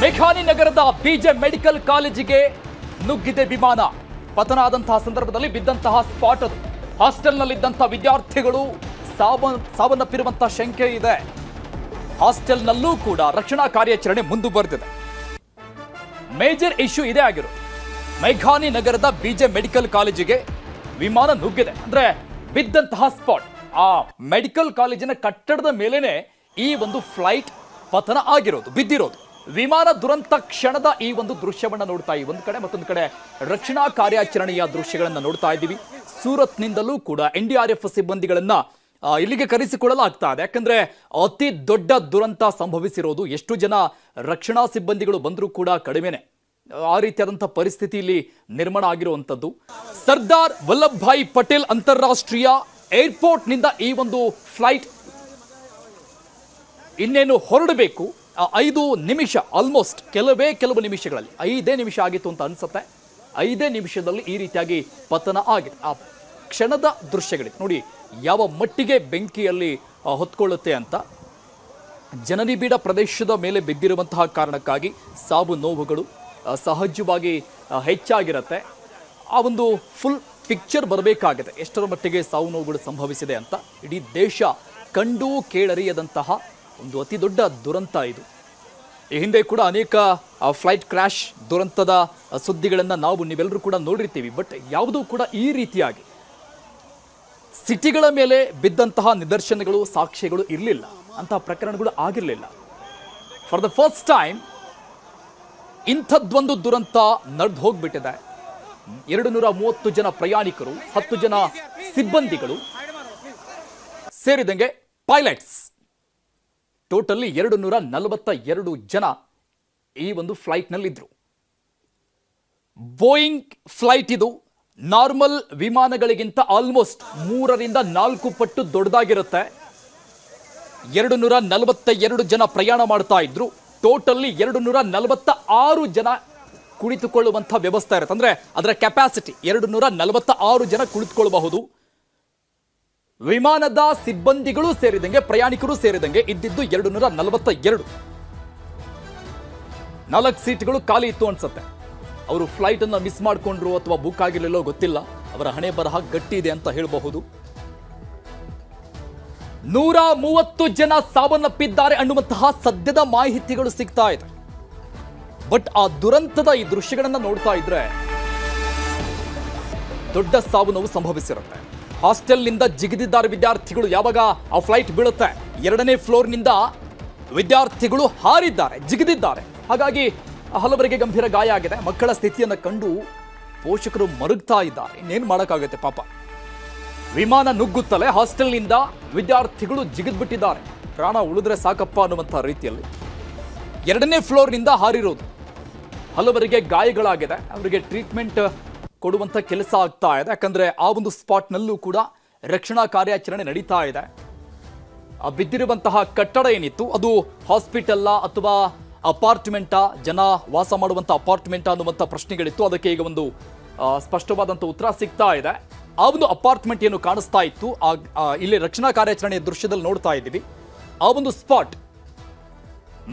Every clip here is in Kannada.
ಮೇಘಾನಿ ನಗರದ ಬಿಜೆ ಮೆಡಿಕಲ್ ಕಾಲೇಜಿಗೆ ನುಗ್ಗಿದೆ ವಿಮಾನ. ಪತನ ಆದಂತಹ ಸಂದರ್ಭದಲ್ಲಿ ಬಿದ್ದಂತಹ ಸ್ಪಾಟ್ ಅದು. ಹಾಸ್ಟೆಲ್ನಲ್ಲಿದ್ದಂತಹ ವಿದ್ಯಾರ್ಥಿಗಳು ಸಾವನ್ನಪ್ಪಿರುವಂತಹ ಶಂಕೆ ಇದೆ. ಹಾಸ್ಟೆಲ್ನಲ್ಲೂ ಕೂಡ ರಕ್ಷಣಾ ಕಾರ್ಯಾಚರಣೆ ಮುಂದುವರೆದಿದೆ. ಮೇಜರ್ ಇಶ್ಯೂ ಇದೇ ಆಗಿರೋದು. ಮೇಘಾನಿ ನಗರದ ಬಿಜೆ ಮೆಡಿಕಲ್ ಕಾಲೇಜಿಗೆ ವಿಮಾನ ನುಗ್ಗಿದೆ. ಅಂದ್ರೆ ಬಿದ್ದಂತಹ ಸ್ಪಾಟ್ ಆ ಮೆಡಿಕಲ್ ಕಾಲೇಜಿನ ಕಟ್ಟಡದ ಮೇಲೇನೆ ಈ ಒಂದು ಫ್ಲೈಟ್ ಪತನ ಆಗಿರೋದು, ಬಿದ್ದಿರೋದು. ವಿಮಾನ ದುರಂತ ಕ್ಷಣದ ಈ ಒಂದು ದೃಶ್ಯವನ್ನ ನೋಡ್ತಾ ಈ ಒಂದು ಕಡೆ, ಮತ್ತೊಂದು ಕಡೆ ರಕ್ಷಣಾ ಕಾರ್ಯಾಚರಣೆಯ ದೃಶ್ಯಗಳನ್ನ ನೋಡ್ತಾ ಇದ್ದೀವಿ. ಸೂರತ್ನಿಂದಲೂ ಕೂಡ NDRF ಸಿಬ್ಬಂದಿಗಳನ್ನ ಇಲ್ಲಿಗೆ ಕರೆಸಿಕೊಳ್ಳಲಾಗ್ತಾ ಇದೆ. ಯಾಕಂದ್ರೆ ಅತಿ ದೊಡ್ಡ ದುರಂತ ಸಂಭವಿಸಿರೋದು. ಎಷ್ಟು ಜನ ರಕ್ಷಣಾ ಸಿಬ್ಬಂದಿಗಳು ಬಂದರೂ ಕೂಡ ಕಡಿಮೆನೆ. ಆ ರೀತಿಯಾದಂತಹ ಪರಿಸ್ಥಿತಿ ಇಲ್ಲಿ ನಿರ್ಮಾಣ ಆಗಿರುವಂತದ್ದು. ಸರ್ದಾರ್ ವಲ್ಲಭಭಾಯಿ ಪಟೇಲ್ ಅಂತಾರಾಷ್ಟ್ರೀಯ ಏರ್ಪೋರ್ಟ್ ನಿಂದ ಈ ಒಂದು ಫ್ಲೈಟ್ ಇನ್ನೇನು ಹೊರಡಬೇಕು. 5 ನಿಮಿಷ, ಆಲ್ಮೋಸ್ಟ್ ಕೆಲವು ನಿಮಿಷಗಳಲ್ಲಿ 5 ನಿಮಿಷ ಆಗಿತ್ತು ಅಂತ ಅನ್ಸುತ್ತೆ. 5 ನಿಮಿಷದಲ್ಲಿ ಈ ರೀತಿಯಾಗಿ ಪತನ ಆಗಿದೆ. ಆ ಕ್ಷಣದ ದೃಶ್ಯಗಳಿದೆ ನೋಡಿ, ಯಾವ ಮಟ್ಟಿಗೆ ಬೆಂಕಿಯಲ್ಲಿ ಹೊತ್ಕೊಳ್ಳುತ್ತೆ ಅಂತ. ಜನನಿಬಿಡ ಪ್ರದೇಶದ ಮೇಲೆ ಬಿದ್ದಿರುವಂತಹ ಕಾರಣಕ್ಕಾಗಿ ಸಾವು ನೋವುಗಳು ಸಹಜವಾಗಿ ಹೆಚ್ಚಾಗಿರುತ್ತೆ. ಆ ಒಂದು ಫುಲ್ ಪಿಕ್ಚರ್ ಬರಬೇಕಾಗಿದೆ, ಎಷ್ಟರ ಮಟ್ಟಿಗೆ ಸಾವು ನೋವುಗಳು ಸಂಭವಿಸಿದೆ ಅಂತ. ಇಡೀ ದೇಶ ಕಂಡು ಕೇಳರಿಯದಂತಹ ಒಂದು ಅತಿ ದೊಡ್ಡ ದುರಂತ ಇದು. ಈ ಹಿಂದೆ ಕೂಡ ಅನೇಕ ಫ್ಲೈಟ್ ಕ್ರ್ಯಾಶ್ ದುರಂತದ ಸುದ್ದಿಗಳನ್ನು ನೀವೆಲ್ಲರೂ ಕೂಡ ನೋಡಿರ್ತೀವಿ. ಬಟ್ ಯಾವುದೂ ಕೂಡ ಈ ರೀತಿಯಾಗಿ ಸಿಟಿಗಳ ಮೇಲೆ ಬಿದ್ದಂತಹ ನಿದರ್ಶನಗಳು, ಸಾಕ್ಷ್ಯಗಳು ಇರಲಿಲ್ಲ, ಅಂತಹ ಪ್ರಕರಣಗಳು ಆಗಿರಲಿಲ್ಲ. ಫಾರ್ ದ ಫಸ್ಟ್ ಟೈಮ್ ಇಂಥದ್ದೊಂದು ದುರಂತ ನಡೆದು ಹೋಗ್ಬಿಟ್ಟಿದೆ. 230 ಜನ ಪ್ರಯಾಣಿಕರು, 10 ಜನ ಸಿಬ್ಬಂದಿಗಳು ಸೇರಿದಂಗೆ ಪೈಲಟ್ಸ್, ಟೋಟಲಿ 242 ಜನ ಈ ಒಂದು ಫ್ಲೈಟ್ನಲ್ಲಿದ್ದರು. ಬೋಯಿಂಗ್ ಫ್ಲೈಟ್ ಇದು. ನಾರ್ಮಲ್ ವಿಮಾನಗಳಿಗಿಂತ ಆಲ್ಮೋಸ್ಟ್ 3 ರಿಂದ 4 ಪಟ್ಟು ದೊಡ್ಡದಾಗಿರುತ್ತೆ. 242 ಜನ ಪ್ರಯಾಣ ಮಾಡ್ತಾ ಇದ್ರು. ಟೋಟಲಿ 246 ಜನ ಕುಳಿತುಕೊಳ್ಳುವಂಥ ವ್ಯವಸ್ಥೆ ಇರುತ್ತೆ. ಅಂದ್ರೆ ಅದರ ಕೆಪಾಸಿಟಿ 246 ಜನ ಕುಳಿತುಕೊಳ್ಳಬಹುದು. ವಿಮಾನದ ಸಿಬ್ಬಂದಿಗಳು ಸೇರಿದಂಗೆ, ಪ್ರಯಾಣಿಕರು ಸೇರಿದಂಗೆ ಇದ್ದಿದ್ದು 242. 4 ಸೀಟ್ಗಳು ಖಾಲಿ ಇತ್ತು ಅನ್ಸುತ್ತೆ. ಅವರು ಫ್ಲೈಟ್ ಅನ್ನ ಮಿಸ್ ಮಾಡಿಕೊಂಡ್ರು ಅಥವಾ ಬುಕ್ ಆಗಿರಲಿಲ್ಲೋ ಗೊತ್ತಿಲ್ಲ. ಅವರ ಹಣೆ ಬರಹ ಗಟ್ಟಿ ಇದೆ ಅಂತ ಹೇಳಬಹುದು. 130 ಜನ ಸಾವನ್ನಪ್ಪಿದ್ದಾರೆ ಅನ್ನುವಂತಹ ಸದ್ಯದ ಮಾಹಿತಿಗಳು ಸಿಗ್ತಾ ಇದೆ. ಬಟ್ ಆ ದುರಂತದ ಈ ದೃಶ್ಯಗಳನ್ನ ನೋಡ್ತಾ ಇದ್ರೆ ದೊಡ್ಡ ಸಾವು ನೋವು ಸಂಭವಿಸಿರುತ್ತೆ. ಹಾಸ್ಟೆಲ್ನಿಂದ ಜಿಗಿದಿದ್ದಾರೆ ವಿದ್ಯಾರ್ಥಿಗಳು. ಯಾವಾಗ ಆ ಫ್ಲೈಟ್ ಬೀಳುತ್ತೆ, 2ನೇ ಫ್ಲೋರ್ನಿಂದ ವಿದ್ಯಾರ್ಥಿಗಳು ಹಾರಿದ್ದಾರೆ, ಜಿಗಿದಿದ್ದಾರೆ. ಹಾಗಾಗಿ ಹಲವರಿಗೆ ಗಂಭೀರ ಗಾಯ ಆಗಿದೆ. ಮಕ್ಕಳ ಸ್ಥಿತಿಯನ್ನು ಕಂಡು ಪೋಷಕರು ಮರುಗ್ತಾ ಇದ್ದಾರೆ. ಇನ್ನೇನು ಮಾಡೋಕ್ಕಾಗುತ್ತೆ ಪಾಪ. ವಿಮಾನ ನುಗ್ಗುತ್ತಲೇ ಹಾಸ್ಟೆಲ್ನಿಂದ ವಿದ್ಯಾರ್ಥಿಗಳು ಜಿಗಿದ್ಬಿಟ್ಟಿದ್ದಾರೆ. ಪ್ರಾಣ ಉಳಿದ್ರೆ ಸಾಕಪ್ಪ ಅನ್ನುವಂಥ ರೀತಿಯಲ್ಲಿ 2ನೇ ಫ್ಲೋರ್ನಿಂದ ಹಾರಿರೋದು. ಹಲವರಿಗೆ ಗಾಯಗಳಾಗಿದೆ. ಅವರಿಗೆ ಟ್ರೀಟ್ಮೆಂಟ್ ಕೊಡುವಂಥ ಕೆಲಸ ಆಗ್ತಾ ಇದೆ. ಯಾಕಂದ್ರೆ ಆ ಒಂದು ಸ್ಪಾಟ್ನಲ್ಲೂ ಕೂಡ ರಕ್ಷಣಾ ಕಾರ್ಯಾಚರಣೆ ನಡೀತಾ ಇದೆ. ಆ ಬಿದ್ದಿರುವಂತಹ ಕಟ್ಟಡ ಏನಿತ್ತು ಅದು ಹಾಸ್ಪಿಟಲ್ಲ ಅಥವಾ ಅಪಾರ್ಟ್ಮೆಂಟಾ, ಜನ ವಾಸ ಮಾಡುವಂಥ ಅಪಾರ್ಟ್ಮೆಂಟಾ ಅನ್ನುವಂಥ ಪ್ರಶ್ನೆಗಳಿತ್ತು. ಅದಕ್ಕೆ ಈಗ ಒಂದು ಸ್ಪಷ್ಟವಾದಂಥ ಉತ್ತರ ಸಿಗ್ತಾ ಇದೆ. ಆ ಒಂದು ಅಪಾರ್ಟ್ಮೆಂಟ್ ಏನು ಕಾಣಿಸ್ತಾ ಇತ್ತು, ಇಲ್ಲಿ ರಕ್ಷಣಾ ಕಾರ್ಯಾಚರಣೆಯ ದೃಶ್ಯದಲ್ಲಿ ನೋಡ್ತಾ ಇದ್ದೀವಿ. ಆ ಒಂದು ಸ್ಪಾಟ್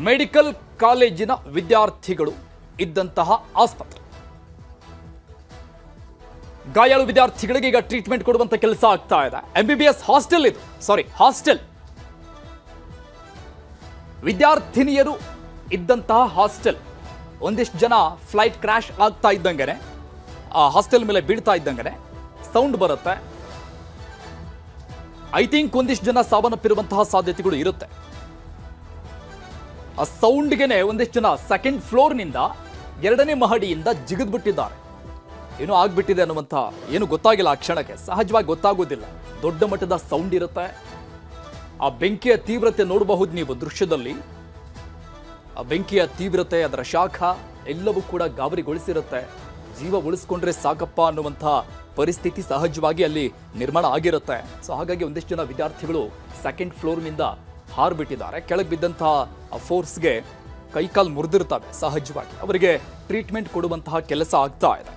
ಮೆಡಿಕಲ್ ಕಾಲೇಜಿನ ವಿದ್ಯಾರ್ಥಿಗಳು ಇದ್ದಂತಹ ಆಸ್ಪತ್ರೆ. ಗಾಯಾಳು ವಿದ್ಯಾರ್ಥಿಗಳಿಗೆ ಈಗ ಟ್ರೀಟ್ಮೆಂಟ್ ಕೊಡುವಂತ ಕೆಲಸ ಆಗ್ತಾ ಇದೆ. MBBS ಹಾಸ್ಟೆಲ್ ಇದು, ಹಾಸ್ಟೆಲ್. ವಿದ್ಯಾರ್ಥಿನಿಯರು ಇದ್ದಂತಹ ಹಾಸ್ಟೆಲ್. ಒಂದಿಷ್ಟು ಜನ ಫ್ಲೈಟ್ ಕ್ರ್ಯಾಶ್ ಆಗ್ತಾ ಇದ್ದಂಗೆನೆ, ಆ ಹಾಸ್ಟೆಲ್ ಮೇಲೆ ಬೀಳ್ತಾ ಇದ್ದಂಗೆನೆ ಸೌಂಡ್ ಬರುತ್ತೆ. ಐ ಥಿಂಕ್ ಒಂದಿಷ್ಟು ಜನ ಸಾವನ್ನಪ್ಪಿರುವಂತಹ ಸಾಧ್ಯತೆಗಳು ಇರುತ್ತೆ. ಆ ಸೌಂಡ್ಗೆನೆ ಒಂದಿಷ್ಟು ಜನ 2nd ಫ್ಲೋರ್ನಿಂದ 2ನೇ ಮಹಡಿಯಿಂದ ಜಿಗಿದ್ಬಿಟ್ಟಿದ್ದಾರೆ. ಏನೋ ಆಗ್ಬಿಟ್ಟಿದೆ ಅನ್ನುವಂಥ ಏನು ಗೊತ್ತಾಗಿಲ್ಲ ಆ ಕ್ಷಣಕ್ಕೆ. ಸಹಜವಾಗಿ ಗೊತ್ತಾಗೋದಿಲ್ಲ. ದೊಡ್ಡ ಮಟ್ಟದ ಸೌಂಡ್ ಇರುತ್ತೆ. ಆ ಬೆಂಕಿಯ ತೀವ್ರತೆ ನೋಡಬಹುದು ನೀವು ದೃಶ್ಯದಲ್ಲಿ. ಆ ಬೆಂಕಿಯ ತೀವ್ರತೆ, ಅದರ ಶಾಖ ಎಲ್ಲವೂ ಕೂಡ ಗಾಬರಿಗೊಳಿಸಿರುತ್ತೆ. ಜೀವ ಉಳಿಸ್ಕೊಂಡ್ರೆ ಸಾಕಪ್ಪ ಅನ್ನುವಂಥ ಪರಿಸ್ಥಿತಿ ಸಹಜವಾಗಿ ಅಲ್ಲಿ ನಿರ್ಮಾಣ ಆಗಿರುತ್ತೆ. ಸೊ ಹಾಗಾಗಿ ಒಂದಿಷ್ಟು ಜನ ವಿದ್ಯಾರ್ಥಿಗಳು 2nd ಫ್ಲೋರ್ನಿಂದ ಹಾರ್ಬಿಟ್ಟಿದ್ದಾರೆ. ಕೆಳಗೆ ಬಿದ್ದಂತಹ ಫೋರ್ಸ್ಗೆ ಕೈಕಾಲು ಮುರಿದಿರ್ತವೆ. ಸಹಜವಾಗಿ ಅವರಿಗೆ ಟ್ರೀಟ್ಮೆಂಟ್ ಕೊಡುವಂತಹ ಕೆಲಸ ಆಗ್ತಾ ಇದೆ.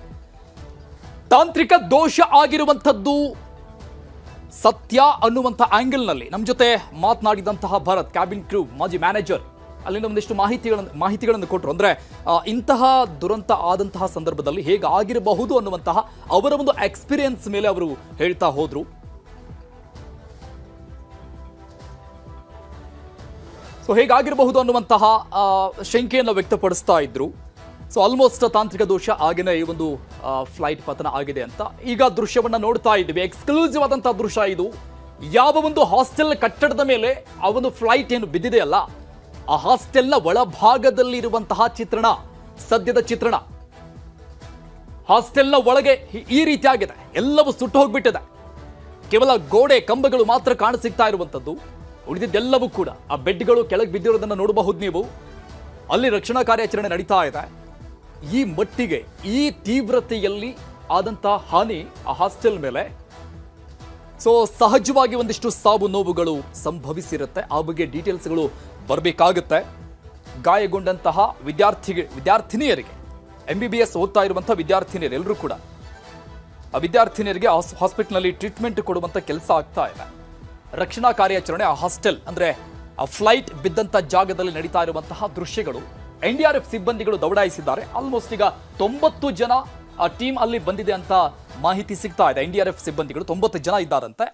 ತಾಂತ್ರಿಕ ದೋಷ ಆಗಿರುವಂಥದ್ದು ಸತ್ಯ ಅನ್ನುವಂಥ ಆಂಗಲ್ನಲ್ಲಿ ನಮ್ಮ ಜೊತೆ ಮಾತನಾಡಿದಂತಹ ಭರತ್, ಕ್ಯಾಬಿನ್ ಕ್ರೂ ಮಾಜಿ ಮ್ಯಾನೇಜರ್, ಅಲ್ಲಿಂದ ಒಂದಿಷ್ಟು ಮಾಹಿತಿಗಳನ್ನು ಕೊಟ್ಟರು. ಅಂದರೆ ಇಂತಹ ದುರಂತ ಆದಂತಹ ಸಂದರ್ಭದಲ್ಲಿ ಹೇಗಾಗಿರಬಹುದು ಅನ್ನುವಂತಹ ಅವರ ಒಂದು ಎಕ್ಸ್ಪೀರಿಯನ್ಸ್ ಮೇಲೆ ಅವರು ಹೇಳ್ತಾ ಹೋದ್ರು. ಸೊ ಹೇಗಾಗಿರಬಹುದು ಅನ್ನುವಂತಹ ಶಂಕೆಯನ್ನು ವ್ಯಕ್ತಪಡಿಸ್ತಾ ಇದ್ರು. ಸೊ ಆಲ್ಮೋಸ್ಟ್ ತಾಂತ್ರಿಕ ದೋಷ ಆಗೇನೆ ಈ ಒಂದು ಫ್ಲೈಟ್ ಪತನ ಆಗಿದೆ ಅಂತ ಈಗ ದೃಶ್ಯವನ್ನ ನೋಡ್ತಾ ಇದ್ದೀವಿ. ಎಕ್ಸ್ಕ್ಲೂಸಿವ್ ಆದಂತಹ ದೃಶ್ಯ ಇದು. ಯಾವ ಒಂದು ಹಾಸ್ಟೆಲ್ ಕಟ್ಟಡದ ಮೇಲೆ ಆ ಒಂದು ಫ್ಲೈಟ್ ಏನು ಬಿದ್ದಿದೆಯಲ್ಲ, ಆ ಹಾಸ್ಟೆಲ್ನ ಒಳಭಾಗದಲ್ಲಿರುವಂತಹ ಚಿತ್ರಣ, ಸದ್ಯದ ಚಿತ್ರಣ. ಹಾಸ್ಟೆಲ್ನ ಒಳಗೆ ಈ ರೀತಿಯಾಗಿದೆ, ಎಲ್ಲವೂ ಸುಟ್ಟು ಹೋಗ್ಬಿಟ್ಟಿದೆ. ಕೇವಲ ಗೋಡೆ ಕಂಬಗಳು ಮಾತ್ರ ಕಾಣಸಿಗ್ತಾ ಇರುವಂತದ್ದು. ಉಳಿದಿದ್ದೆಲ್ಲವೂ ಕೂಡ ಆ ಬೆಡ್ಗಳು ಕೆಳಗೆ ಬಿದ್ದಿರೋದನ್ನ ನೋಡಬಹುದು ನೀವು. ಅಲ್ಲಿ ರಕ್ಷಣಾ ಕಾರ್ಯಾಚರಣೆ ನಡೀತಾ ಇದೆ. ಈ ಮಟ್ಟಿಗೆ ಈ ತೀವ್ರತೆಯಲ್ಲಿ ಆದಂತಹ ಹಾನಿ ಆ ಹಾಸ್ಟೆಲ್ ಮೇಲೆ. ಸೊ ಸಹಜವಾಗಿ ಒಂದಿಷ್ಟು ಸಾವು ನೋವುಗಳು ಸಂಭವಿಸಿರುತ್ತೆ. ಆ ಬಗ್ಗೆ ಡೀಟೇಲ್ಸ್ಗಳು ಬರಬೇಕಾಗುತ್ತೆ. ಗಾಯಗೊಂಡಂತಹ ವಿದ್ಯಾರ್ಥಿನಿಯರಿಗೆ, MBBS ಓದ್ತಾ ಇರುವಂತಹ ವಿದ್ಯಾರ್ಥಿನಿಯರು ಎಲ್ಲರೂ ಕೂಡ ಆ ವಿದ್ಯಾರ್ಥಿನಿಯರಿಗೆ ಹಾಸ್ಪಿಟಲ್ನಲ್ಲಿ ಟ್ರೀಟ್ಮೆಂಟ್ ಕೊಡುವಂತ ಕೆಲಸ ಆಗ್ತಾ ಇದೆ. ರಕ್ಷಣಾ ಕಾರ್ಯಾಚರಣೆ ಆ ಹಾಸ್ಟೆಲ್ ಅಂದ್ರೆ ಆ ಫ್ಲೈಟ್ ಬಿದ್ದಂತ ಜಾಗದಲ್ಲಿ ನಡೀತಾ ಇರುವಂತಹ ದೃಶ್ಯಗಳು. NDRF ಸಿಬ್ಬಂದಿಗಳು ದೌಡಾಯಿಸಿದ್ದಾರೆ. ಆಲ್ಮೋಸ್ಟ್ ಈಗ 90 ಜನ ಆ ಟೀಮ್ ಅಲ್ಲಿ ಬಂದಿದೆ ಅಂತ ಮಾಹಿತಿ ಸಿಗ್ತಾ ಇದೆ. NDRF ಸಿಬ್ಬಂದಿಗಳು 90 ಜನ ಇದ್ದಾರಂತೆ.